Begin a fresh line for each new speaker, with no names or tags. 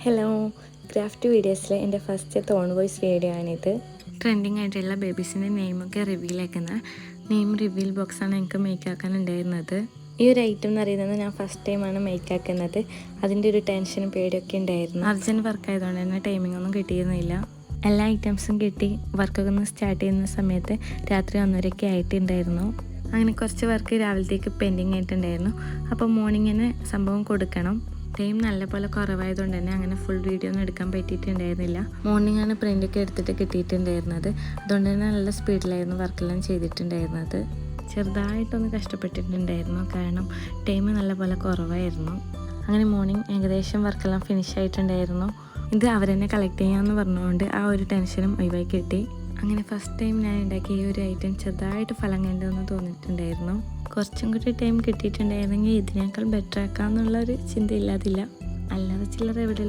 Hello, craft വീഡിയോസിലെ എൻ്റെ ഫസ്റ്റത്തെ on voice video ആണിത്. ട്രെൻഡിങ് ആയിട്ടുള്ള ബേബീസിൻ്റെ നെയിമൊക്കെ റിവീൽ ആക്കുന്ന നെയിം റിവീൽ ബോക്സാണ് എനിക്ക് മേക്ക് ആക്കാനുണ്ടായിരുന്നത്. ഈ ഒരു ഐറ്റം എന്ന് പറയുന്നത് ഞാൻ ഫസ്റ്റ് ടൈമാണ് മേക്ക് ആക്കുന്നത്. അതിൻ്റെ ഒരു ടെൻഷനും പേടിയൊക്കെ ഉണ്ടായിരുന്നു. അർജൻറ്റ് വർക്ക് ആയതുകൊണ്ട് തന്നെ ടൈമിംഗ് ഒന്നും കിട്ടിയിരുന്നില്ല. എല്ലാ ഐറ്റംസും കിട്ടി വർക്കൊക്കെ ഒന്ന് സ്റ്റാർട്ട് ചെയ്യുന്ന സമയത്ത് രാത്രി 1:30 ആയിട്ടുണ്ടായിരുന്നു. അങ്ങനെ കുറച്ച് വർക്ക് രാവിലത്തേക്ക് പെൻഡിങ് ആയിട്ടുണ്ടായിരുന്നു. അപ്പോൾ മോർണിംഗിന് സംഭവം കൊടുക്കണം. ടൈം നല്ലപോലെ കുറവായതുകൊണ്ട് തന്നെ അങ്ങനെ ഫുൾ വീഡിയോ ഒന്നും എടുക്കാൻ പറ്റിയിട്ടുണ്ടായിരുന്നില്ല. മോർണിംഗ് ആണ് പ്രിൻ്റൊക്കെ എടുത്തിട്ട് കിട്ടിയിട്ടുണ്ടായിരുന്നത്. അതുകൊണ്ട് തന്നെ നല്ല സ്പീഡിലായിരുന്നു വർക്കെല്ലാം ചെയ്തിട്ടുണ്ടായിരുന്നത്. ചെറുതായിട്ടൊന്ന് കഷ്ടപ്പെട്ടിട്ടുണ്ടായിരുന്നു, കാരണം ടൈം നല്ലപോലെ കുറവായിരുന്നു. അങ്ങനെ മോർണിംഗ് ഏകദേശം വർക്കെല്ലാം ഫിനിഷ് ആയിട്ടുണ്ടായിരുന്നു. ഇത് അവരെന്നെ കളക്ട് ചെയ്യാമെന്ന് പറഞ്ഞുകൊണ്ട് ആ ഒരു ടെൻഷനും ഒഴിവായി കിട്ടി. അങ്ങനെ ഫസ്റ്റ് ടൈം ഞാൻ ഉണ്ടാക്കിയ ഈ ഒരു ഐറ്റം ചെറുതായിട്ട് ഫലം കണ്ടെന്ന് തോന്നിയിട്ടുണ്ടായിരുന്നു. കുറച്ചും കൂടി ടൈം കിട്ടിയിട്ടുണ്ടായിരുന്നെങ്കിൽ ഇതിനേക്കാൾ ബെറ്റർ ആക്കാമെന്നുള്ളൊരു ചിന്തയില്ലാതില്ല. അല്ലാതെ ചില്ലറ എവിടെയെല്ലാം